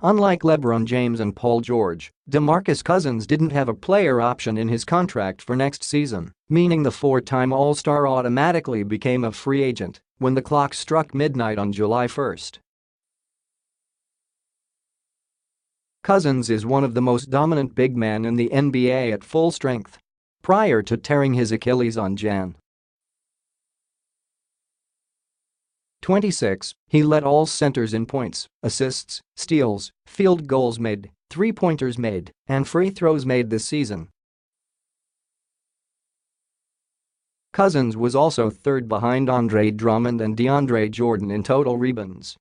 Unlike LeBron James and Paul George, DeMarcus Cousins didn't have a player option in his contract for next season, meaning the four-time All-Star automatically became a free agent when the clock struck midnight on July 1. Cousins is one of the most dominant big men in the NBA at full strength. Prior to tearing his Achilles on Jan. 26, he led all centers in points, assists, steals, field goals made, three-pointers made, and free throws made this season. Cousins was also third behind Andre Drummond and DeAndre Jordan in total rebounds.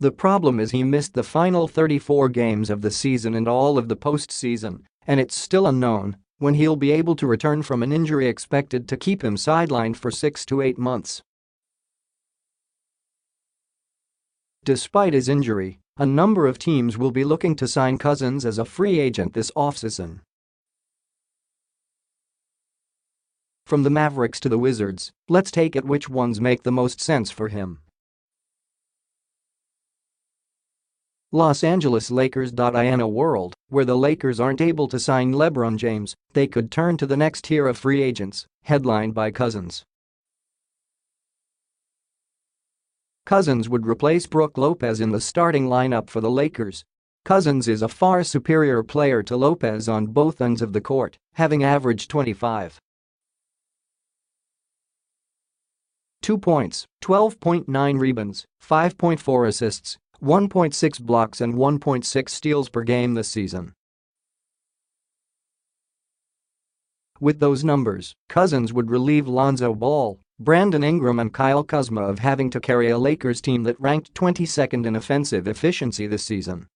The problem is he missed the final 34 games of the season and all of the postseason, and it's still unknown when he'll be able to return from an injury expected to keep him sidelined for 6 to 8 months. Despite his injury, a number of teams will be looking to sign Cousins as a free agent this offseason. From the Mavericks to the Wizards, let's take it which ones make the most sense for him. Los Angeles Lakers. In a world where the Lakers aren't able to sign LeBron James, they could turn to the next tier of free agents, headlined by Cousins. Cousins would replace Brook Lopez in the starting lineup for the Lakers. Cousins is a far superior player to Lopez on both ends of the court, having averaged 25.2 points, 12.9 rebounds, 5.4 assists, 1.6 blocks and 1.6 steals per game this season. With those numbers, Cousins would relieve Lonzo Ball, Brandon Ingram and Kyle Kuzma of having to carry a Lakers team that ranked 22nd in offensive efficiency this season.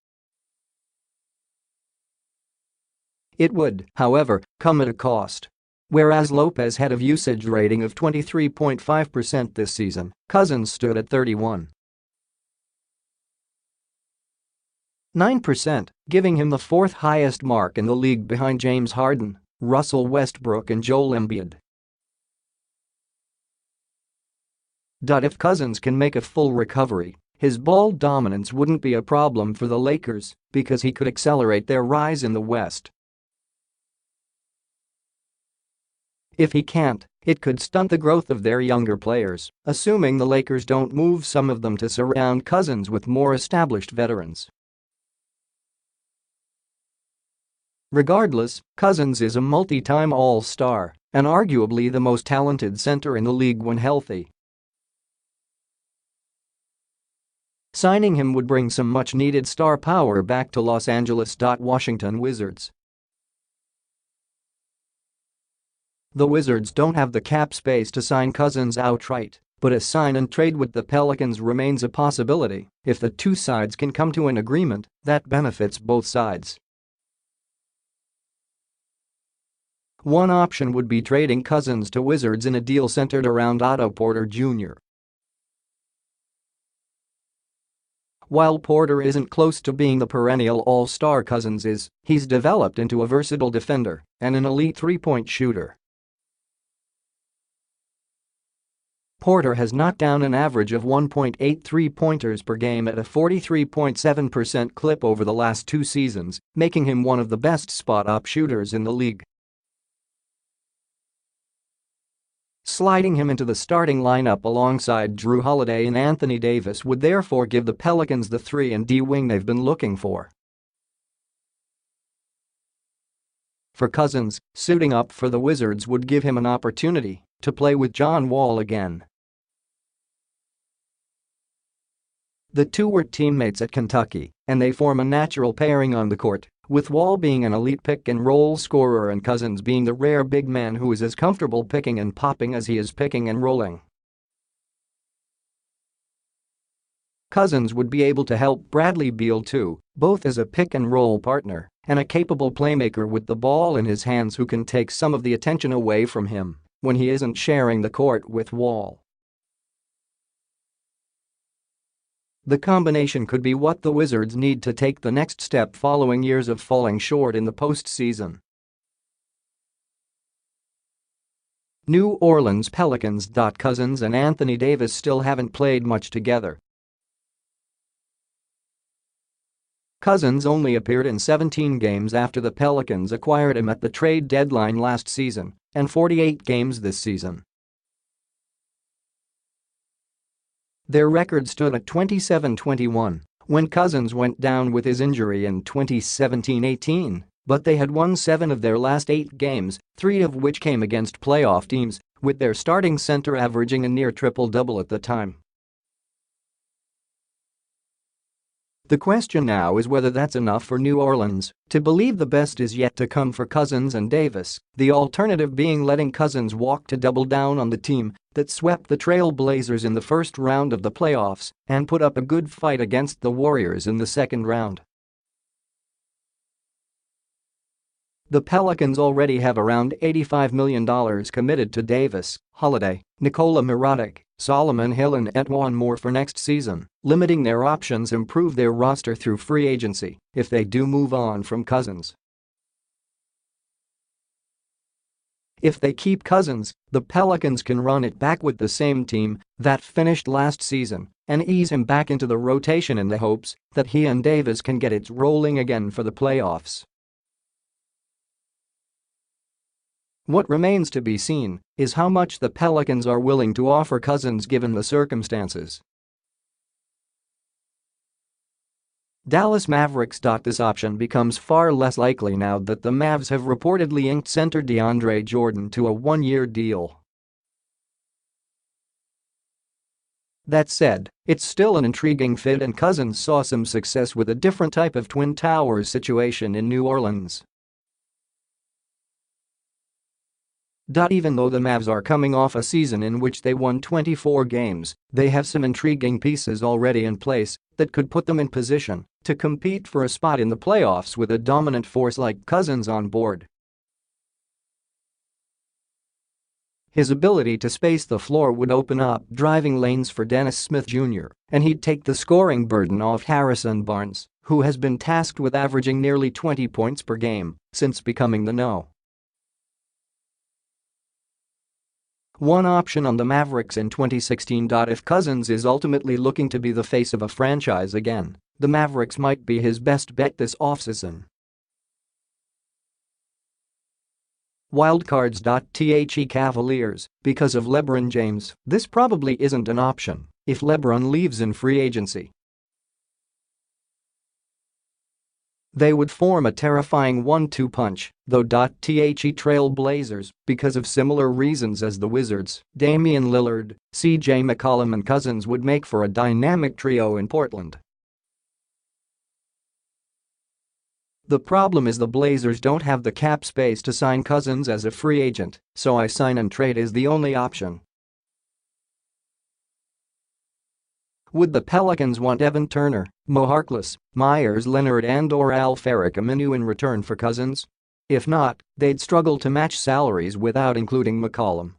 It would, however, come at a cost. Whereas Lopez had a usage rating of 23.5% this season, Cousins stood at 31.9%, giving him the fourth highest mark in the league behind James Harden, Russell Westbrook and Joel Embiid. If Cousins can make a full recovery, his ball dominance wouldn't be a problem for the Lakers because he could accelerate their rise in the West. If he can't, it could stunt the growth of their younger players, assuming the Lakers don't move some of them to surround Cousins with more established veterans. Regardless, Cousins is a multi-time All-Star and arguably the most talented center in the league when healthy. Signing him would bring some much-needed star power back to Los Angeles. Washington Wizards. The Wizards don't have the cap space to sign Cousins outright, but a sign and trade with the Pelicans remains a possibility if the two sides can come to an agreement that benefits both sides. One option would be trading Cousins to Wizards in a deal centered around Otto Porter Jr. While Porter isn't close to being the perennial All-Star Cousins is, he's developed into a versatile defender and an elite three-point shooter. Porter has knocked down an average of 1.8 three-pointers per game at a 43.7% clip over the last 2 seasons, making him one of the best spot-up shooters in the league. Sliding him into the starting lineup alongside Jrue Holiday and Anthony Davis would therefore give the Pelicans the 3-and-D wing they've been looking for. For Cousins, suiting up for the Wizards would give him an opportunity to play with John Wall again. The two were teammates at Kentucky, and they form a natural pairing on the court, with Wall being an elite pick-and-roll scorer and Cousins being the rare big man who is as comfortable picking and popping as he is picking and rolling. Cousins would be able to help Bradley Beal too, both as a pick-and-roll partner and a capable playmaker with the ball in his hands who can take some of the attention away from him when he isn't sharing the court with Wall. The combination could be what the Wizards need to take the next step following years of falling short in the postseason. New Orleans Pelicans. Cousins and Anthony Davis still haven't played much together. Cousins only appeared in 17 games after the Pelicans acquired him at the trade deadline last season and 48 games this season. Their record stood at 27-21 when Cousins went down with his injury in 2017-18, but they had won 7 of their last 8 games, 3 of which came against playoff teams, with their starting center averaging a near triple-double at the time. The question now is whether that's enough for New Orleans to believe the best is yet to come for Cousins and Davis, the alternative being letting Cousins walk to double down on the team that swept the Trail Blazers in the first round of the playoffs and put up a good fight against the Warriors in the second round. The Pelicans already have around $85 million committed to Davis, Holiday, Nikola Mirotic, Solomon Hill and Etwan Moore for next season, limiting their options improve their roster through free agency if they do move on from Cousins. If they keep Cousins, the Pelicans can run it back with the same team that finished last season and ease him back into the rotation in the hopes that he and Davis can get it rolling again for the playoffs. What remains to be seen is how much the Pelicans are willing to offer Cousins given the circumstances. Dallas Mavericks. This option becomes far less likely now that the Mavs have reportedly inked center DeAndre Jordan to a 1-year deal. That said, it's still an intriguing fit and Cousins saw some success with a different type of Twin Towers situation in New Orleans. Even though the Mavs are coming off a season in which they won 24 games, they have some intriguing pieces already in place that could put them in position to compete for a spot in the playoffs with a dominant force like Cousins on board. His ability to space the floor would open up driving lanes for Dennis Smith Jr., and he'd take the scoring burden off Harrison Barnes, who has been tasked with averaging nearly 20 points per game since becoming the No. 1 option on the Mavericks in 2016. If Cousins is ultimately looking to be the face of a franchise again, the Mavericks might be his best bet this offseason. Wildcards. The Cavaliers, because of LeBron James, this probably isn't an option if LeBron leaves in free agency. They would form a terrifying 1-2 punch, though. The Trail Blazers, because of similar reasons as the Wizards, Damian Lillard, CJ McCollum and Cousins would make for a dynamic trio in Portland. The problem is the Blazers don't have the cap space to sign Cousins as a free agent, so I sign and trade is the only option. Would the Pelicans want Evan Turner, Mo Harkless, Myers Leonard and/or Al-Farouq Aminu in return for Cousins? If not, they'd struggle to match salaries without including McCollum.